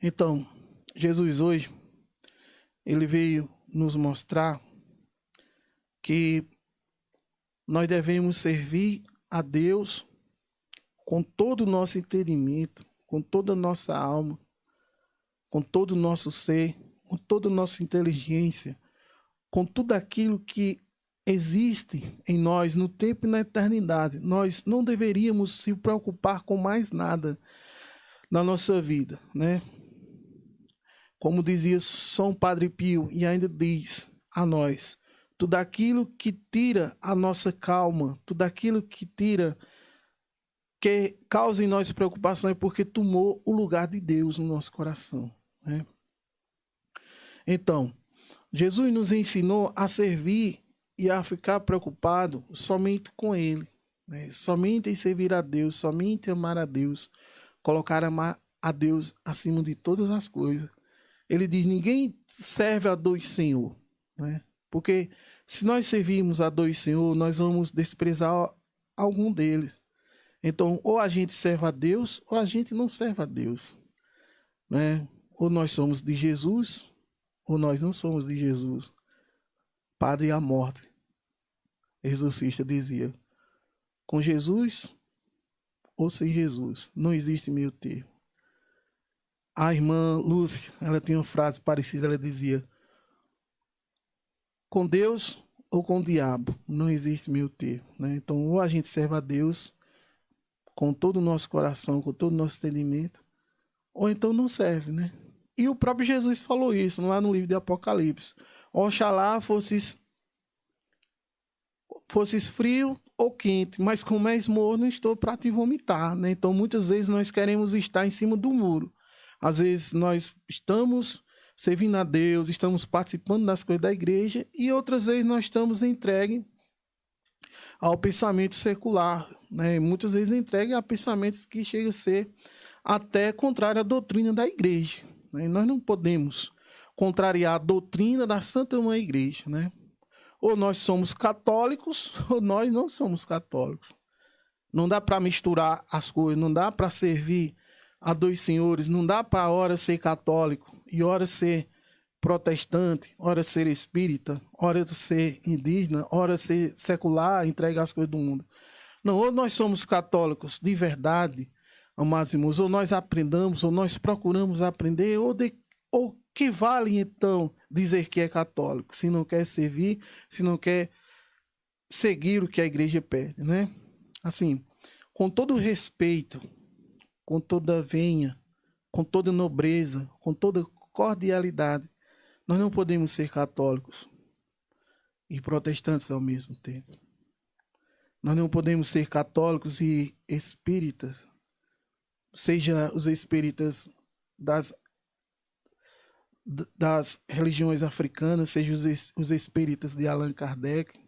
Então, Jesus hoje, ele veio nos mostrar que nós devemos servir a Deus com todo o nosso entendimento, com toda a nossa alma, com todo o nosso ser, com toda a nossa inteligência, com tudo aquilo que existe em nós no tempo e na eternidade. Nós não deveríamos se preocupar com mais nada na nossa vida, né? Como dizia São Padre Pio, e ainda diz a nós, tudo aquilo que tira a nossa calma, tudo aquilo que causa em nós preocupação é porque tomou o lugar de Deus no nosso coração, né? Então, Jesus nos ensinou a servir e a ficar preocupado somente com Ele, né? Somente em servir a Deus, somente amar a Deus, colocar amar a Deus acima de todas as coisas. Ele diz, ninguém serve a dois senhor, né? Porque se nós servirmos a dois senhor, nós vamos desprezar algum deles. Então, ou a gente serve a Deus, ou a gente não serve a Deus, né? Ou nós somos de Jesus, ou nós não somos de Jesus. Padre à morte. Exorcista dizia, com Jesus ou sem Jesus, não existe meio termo. A irmã Lúcia, ela tinha uma frase parecida, ela dizia, com Deus ou com o diabo, não existe meio termo, né? Então, ou a gente serve a Deus com todo o nosso coração, com todo o nosso entendimento, ou então não serve, né? E o próprio Jesus falou isso lá no livro de Apocalipse. Oxalá fosses frio ou quente, mas como és morno, estou para te vomitar, né? Então, muitas vezes nós queremos estar em cima do muro. Às vezes nós estamos servindo a Deus, estamos participando das coisas da igreja, e outras vezes nós estamos entregues ao pensamento secular, né? Muitas vezes entregues a pensamentos que chegam a ser até contrário à doutrina da igreja, né? Nós não podemos contrariar a doutrina da Santa Mãe Igreja, né? Ou nós somos católicos, ou nós não somos católicos. Não dá para misturar as coisas, não dá para servir a dois senhores, não dá para hora ser católico e hora ser protestante, hora ser espírita, hora ser indígena, hora ser secular, entregar as coisas do mundo. Não, ou nós somos católicos de verdade, amados irmãos, ou nós aprendamos, ou nós procuramos aprender, ou que vale então dizer que é católico, se não quer servir, se não quer seguir o que a igreja pede, né? Assim, com todo respeito, com toda venha, com toda nobreza, com toda cordialidade, nós não podemos ser católicos e protestantes ao mesmo tempo. Nós não podemos ser católicos e espíritas, seja os espíritas das religiões africanas, seja os espíritas de Allan Kardec,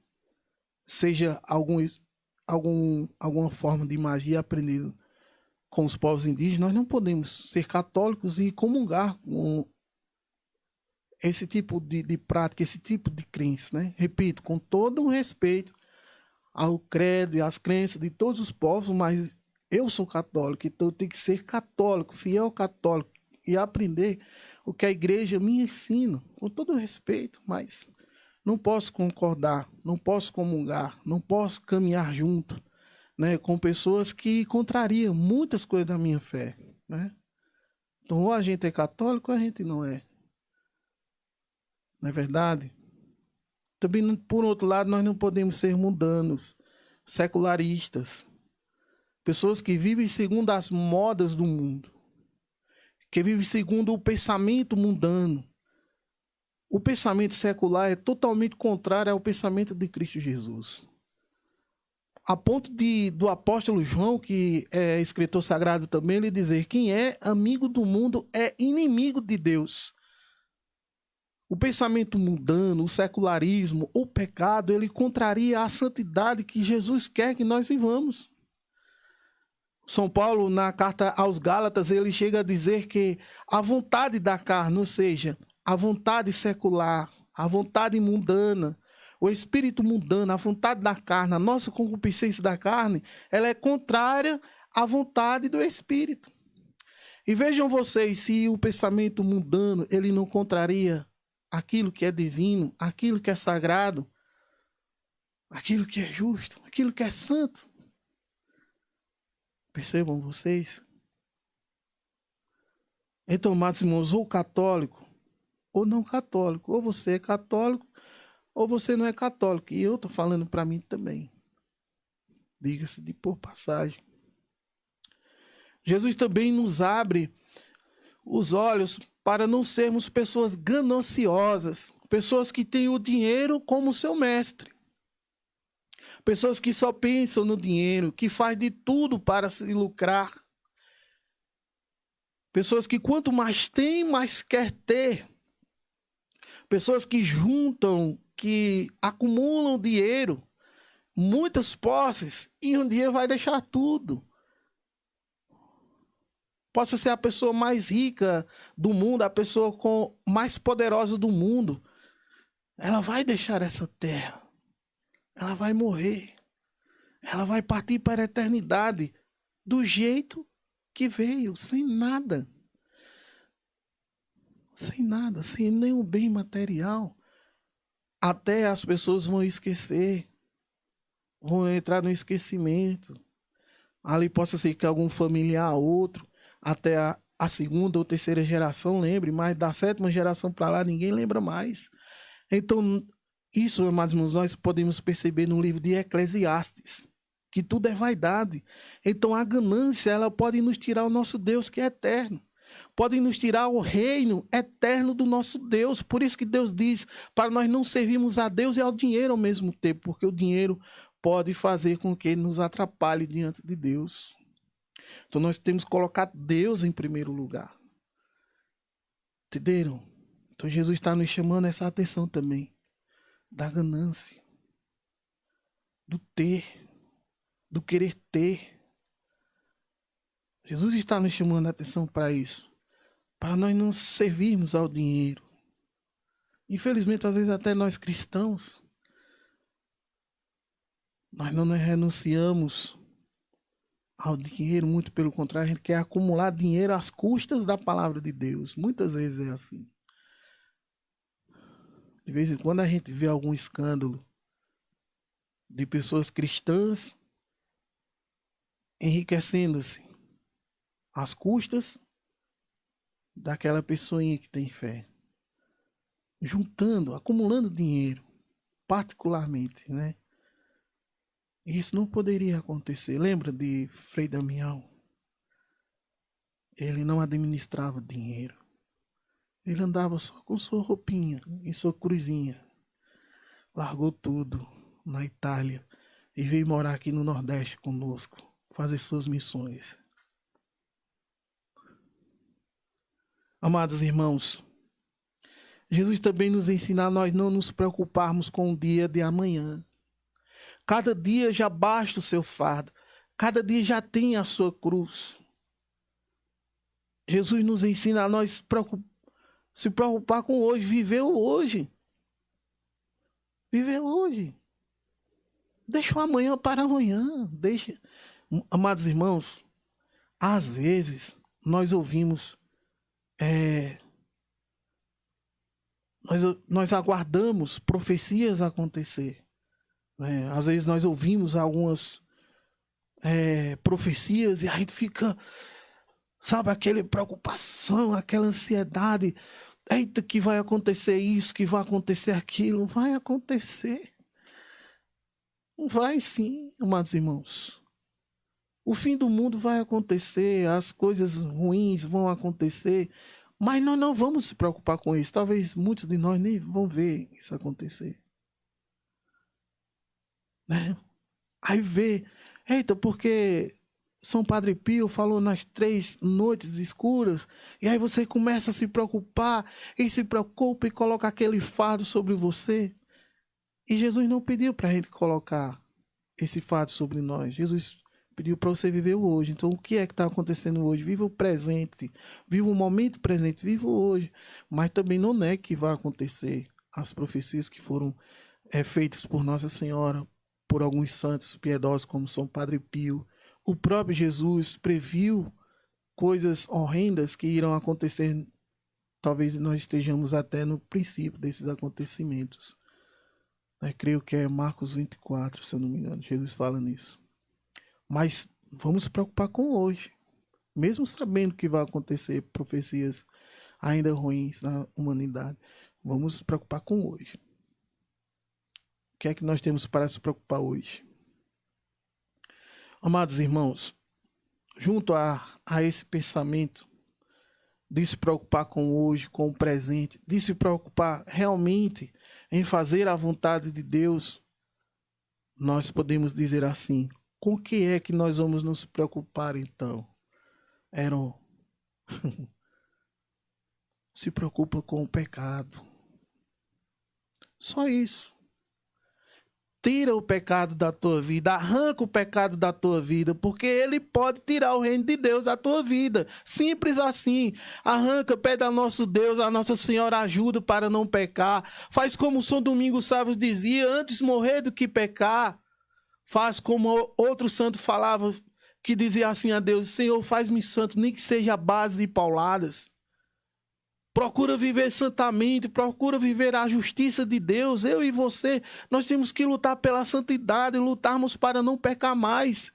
seja alguma forma de magia aprendida com os povos indígenas. Nós não podemos ser católicos e comungar com esse tipo de prática, esse tipo de crença, né? Repito, com todo o respeito ao credo e às crenças de todos os povos, mas eu sou católico, então eu tenho que ser católico, fiel católico, e aprender o que a igreja me ensina, com todo o respeito, mas não posso concordar, não posso comungar, não posso caminhar junto, né, com pessoas que contrariam muitas coisas da minha fé, né? Então, ou a gente é católico ou a gente não é. Não é verdade? Também, por outro lado, nós não podemos ser mundanos, secularistas, pessoas que vivem segundo as modas do mundo, que vivem segundo o pensamento mundano. O pensamento secular é totalmente contrário ao pensamento de Cristo Jesus. A ponto do apóstolo João, que é escritor sagrado também, ele dizer: quem é amigo do mundo é inimigo de Deus. O pensamento mundano, o secularismo, o pecado, ele contraria a santidade que Jesus quer que nós vivamos. São Paulo, na carta aos Gálatas, ele chega a dizer que a vontade da carne, ou seja, a vontade secular, a vontade mundana, o espírito mundano, a vontade da carne, a nossa concupiscência da carne, ela é contrária à vontade do espírito. E vejam vocês, se o pensamento mundano, ele não contraria aquilo que é divino, aquilo que é sagrado, aquilo que é justo, aquilo que é santo. Percebam vocês? Então, amados irmãos, ou católico, ou não católico. Ou você é católico, ou você não é católico. E eu estou falando para mim também. Diga-se de por passagem. Jesus também nos abre os olhos para não sermos pessoas gananciosas, pessoas que têm o dinheiro como seu mestre, pessoas que só pensam no dinheiro, que faz de tudo para se lucrar, pessoas que quanto mais tem, mais quer ter, pessoas que juntam, que acumulam dinheiro, muitas posses, e um dia vai deixar tudo. Possa ser a pessoa mais rica do mundo, a pessoa mais poderosa do mundo. Ela vai deixar essa terra. Ela vai morrer. Ela vai partir para a eternidade do jeito que veio, sem nada. Sem nada, sem nenhum bem material. Até as pessoas vão esquecer. Vão entrar no esquecimento. Ali possa ser que algum familiar, outro, até a segunda ou terceira geração lembre, mas da sétima geração para lá ninguém lembra mais. Então, isso, amados irmãos, nós podemos perceber no livro de Eclesiastes, que tudo é vaidade. Então, a ganância, ela pode nos tirar o nosso Deus que é eterno. Pode nos tirar o reino eterno do nosso Deus. Por isso que Deus diz para nós não servirmos a Deus e ao dinheiro ao mesmo tempo, porque o dinheiro pode fazer com que ele nos atrapalhe diante de Deus. Então nós temos que colocar Deus em primeiro lugar. Entenderam? Então Jesus está nos chamando essa atenção também. Da ganância. Do ter. Do querer ter. Jesus está nos chamando a atenção para isso. Para nós não servirmos ao dinheiro. Infelizmente, às vezes até nós cristãos, nós não renunciamos ao dinheiro, muito pelo contrário, a gente quer acumular dinheiro às custas da palavra de Deus. Muitas vezes é assim. De vez em quando a gente vê algum escândalo de pessoas cristãs enriquecendo-se às custas daquela pessoinha que tem fé. Juntando, acumulando dinheiro, particularmente, né? Isso não poderia acontecer. Lembra de Frei Damião? Ele não administrava dinheiro. Ele andava só com sua roupinha e sua cruzinha. Largou tudo na Itália e veio morar aqui no Nordeste conosco, fazer suas missões. Amados irmãos, Jesus também nos ensina a nós não nos preocuparmos com o dia de amanhã. Cada dia já basta o seu fardo. Cada dia já tem a sua cruz. Jesus nos ensina a nós se preocupar com hoje, viver o hoje. Viver hoje. Deixa o amanhã para amanhã. Deixa. Amados irmãos, às vezes nós ouvimos, nós aguardamos profecias acontecer. Às vezes nós ouvimos algumas profecias e a gente fica, sabe, aquela preocupação, aquela ansiedade. Eita, que vai acontecer isso, que vai acontecer aquilo. Vai acontecer. Vai sim, amados irmãos. O fim do mundo vai acontecer, as coisas ruins vão acontecer, mas nós não vamos se preocupar com isso. Talvez muitos de nós nem vão ver isso acontecer. Né? Aí vê, eita, porque São Padre Pio falou nas 3 noites escuras, e aí você começa a se preocupar, e se preocupa e coloca aquele fardo sobre você. E Jesus não pediu para a gente colocar esse fardo sobre nós. Jesus pediu para você viver o hoje. Então, o que é que está acontecendo hoje? Viva o presente, viva o momento presente, viva o hoje. Mas também não é que vai acontecer as profecias que foram feitas por Nossa Senhora, por alguns santos piedosos como São Padre Pio. O próprio Jesus previu coisas horrendas que irão acontecer. Talvez nós estejamos até no princípio desses acontecimentos. Creio que é Marcos 24, se eu não me engano, Jesus fala nisso. Mas vamos nos preocupar com hoje. Mesmo sabendo que vai acontecer profecias ainda ruins na humanidade, vamos nos preocupar com hoje. O que é que nós temos para se preocupar hoje? Amados irmãos, junto a esse pensamento de se preocupar com hoje, com o presente, de se preocupar realmente em fazer a vontade de Deus, nós podemos dizer assim: com o que é que nós vamos nos preocupar então? Heron, se preocupa com o pecado. Só isso. Tira o pecado da tua vida, arranca o pecado da tua vida, porque ele pode tirar o reino de Deus da tua vida. Simples assim. Arranca, pede a nosso Deus, a Nossa Senhora ajuda para não pecar. Faz como o São Domingos Sábio dizia: antes morrer do que pecar. Faz como outro santo falava, que dizia assim a Deus: Senhor, faz-me santo, nem que seja a base de pauladas. Procura viver santamente, procura viver a justiça de Deus. Eu e você, nós temos que lutar pela santidade, lutarmos para não pecar mais.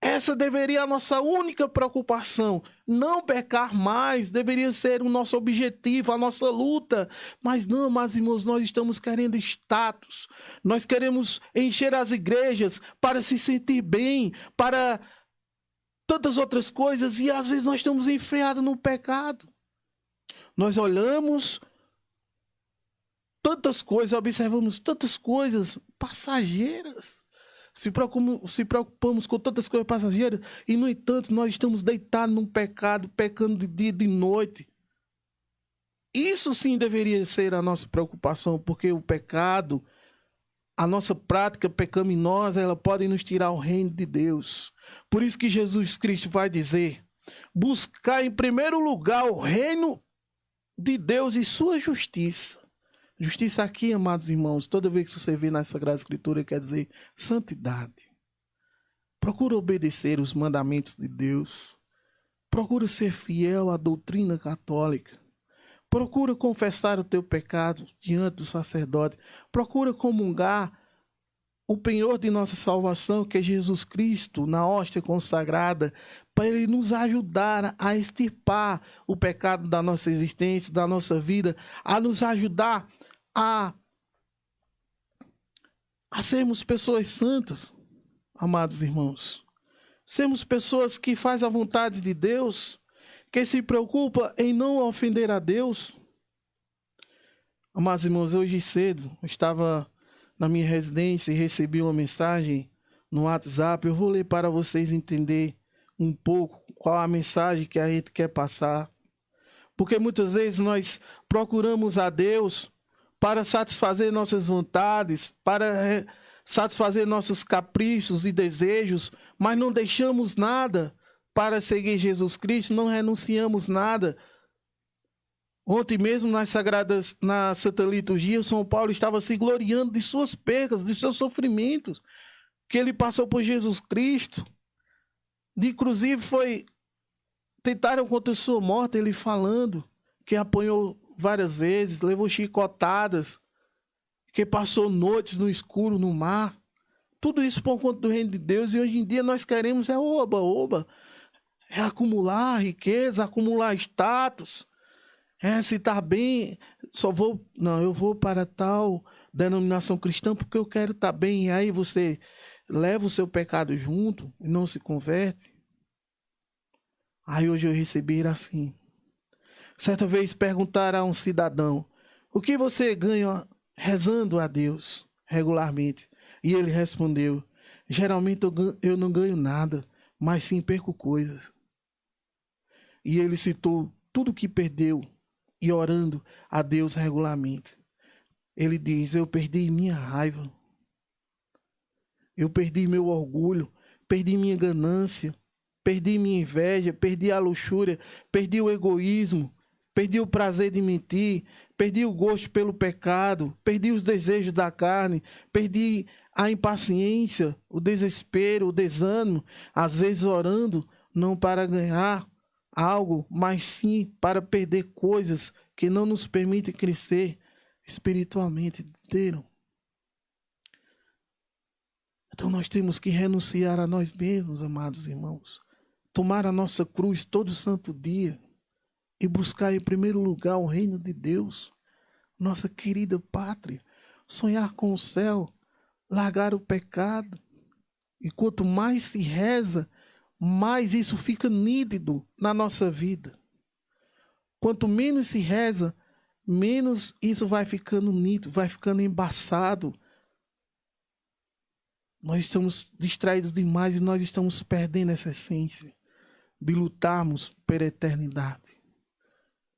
Essa deveria ser a nossa única preocupação. Não pecar mais deveria ser o nosso objetivo, a nossa luta. Mas não, meus irmãos, nós estamos querendo status. Nós queremos encher as igrejas para se sentir bem, para tantas outras coisas. E às vezes nós estamos enfriados no pecado. Nós olhamos tantas coisas, observamos tantas coisas passageiras. Se preocupamos com tantas coisas passageiras e, no entanto, nós estamos deitados num pecado, pecando de dia e de noite. Isso sim deveria ser a nossa preocupação, porque o pecado, a nossa prática pecaminosa, ela pode nos tirar o reino de Deus. Por isso que Jesus Cristo vai dizer: buscar em primeiro lugar o reino de Deus e sua justiça. Justiça aqui, amados irmãos, toda vez que você vê na Sagrada Escritura, quer dizer santidade. Procura obedecer os mandamentos de Deus. Procura ser fiel à doutrina católica. Procura confessar o teu pecado diante do sacerdote. Procura comungar o penhor de nossa salvação, que é Jesus Cristo, na hóstia consagrada, para ele nos ajudar a extirpar o pecado da nossa existência, da nossa vida, a nos ajudar a sermos pessoas santas, amados irmãos. Sermos pessoas que fazem a vontade de Deus, que se preocupa em não ofender a Deus. Amados irmãos, hoje cedo eu estava na minha residência e recebi uma mensagem no WhatsApp. Eu vou ler para vocês entenderem um pouco qual a mensagem que a gente quer passar. Porque muitas vezes nós procuramos a Deus para satisfazer nossas vontades, para satisfazer nossos caprichos e desejos, mas não deixamos nada para seguir Jesus Cristo, não renunciamos nada. Ontem mesmo na Santa Liturgia, São Paulo estava se gloriando de suas percas, de seus sofrimentos, que ele passou por Jesus Cristo. Inclusive tentaram contra sua morte, ele falando que apanhou várias vezes, levou chicotadas, que passou noites no escuro, no mar. Tudo isso por conta do reino de Deus. E hoje em dia nós queremos oba-oba, é acumular riqueza, acumular status. Se está bem, eu vou para tal denominação cristã porque eu quero estar bem. E aí você leva o seu pecado junto e não se converte. Aí hoje eu recebi assim. Certa vez perguntaram a um cidadão: o que você ganha rezando a Deus regularmente? E ele respondeu: geralmente eu não ganho nada, mas sim perco coisas. E ele citou tudo que perdeu e orando a Deus regularmente. Ele diz: eu perdi minha raiva, eu perdi meu orgulho, perdi minha ganância, perdi minha inveja, perdi a luxúria, perdi o egoísmo, perdi o prazer de mentir, perdi o gosto pelo pecado, perdi os desejos da carne, perdi a impaciência, o desespero, o desânimo, às vezes orando não para ganhar algo, mas sim para perder coisas que não nos permitem crescer espiritualmente. Entenderam? Então nós temos que renunciar a nós mesmos, amados irmãos. Tomar a nossa cruz todo santo dia e buscar em primeiro lugar o reino de Deus, nossa querida pátria. Sonhar com o céu, largar o pecado. E quanto mais se reza, mais isso fica nítido na nossa vida. Quanto menos se reza, menos isso vai ficando nítido, vai ficando embaçado. Nós estamos distraídos demais e nós estamos perdendo essa essência de lutarmos pela eternidade,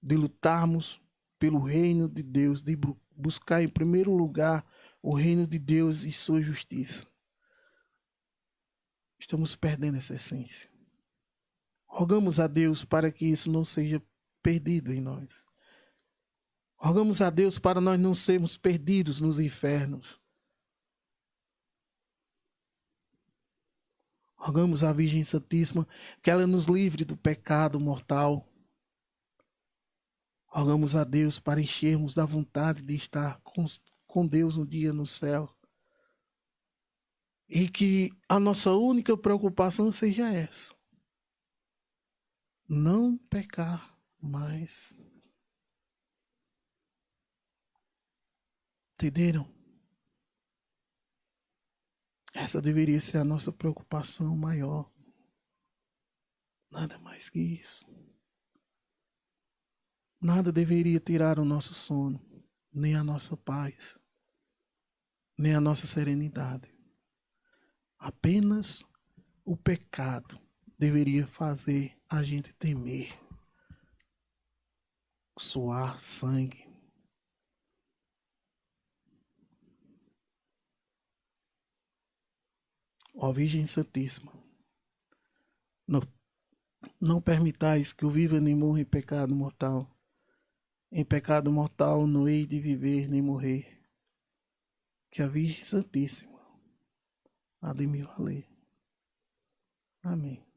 de lutarmos pelo reino de Deus, de buscar em primeiro lugar o reino de Deus e sua justiça. Estamos perdendo essa essência. Rogamos a Deus para que isso não seja perdido em nós. Rogamos a Deus para nós não sermos perdidos nos infernos. Rogamos à Virgem Santíssima que ela nos livre do pecado mortal. Rogamos a Deus para enchermos da vontade de estar com Deus um dia no céu. E que a nossa única preocupação seja essa. Não pecar mais. Entenderam? Essa deveria ser a nossa preocupação maior. Nada mais que isso. Nada deveria tirar o nosso sono, nem a nossa paz, nem a nossa serenidade. Apenas o pecado deveria fazer a gente temer, suar sangue. Ó Virgem Santíssima, não permitais que eu viva nem morra em pecado mortal. Em pecado mortal não hei de viver nem morrer. Que a Virgem Santíssima há de me valer. Amém.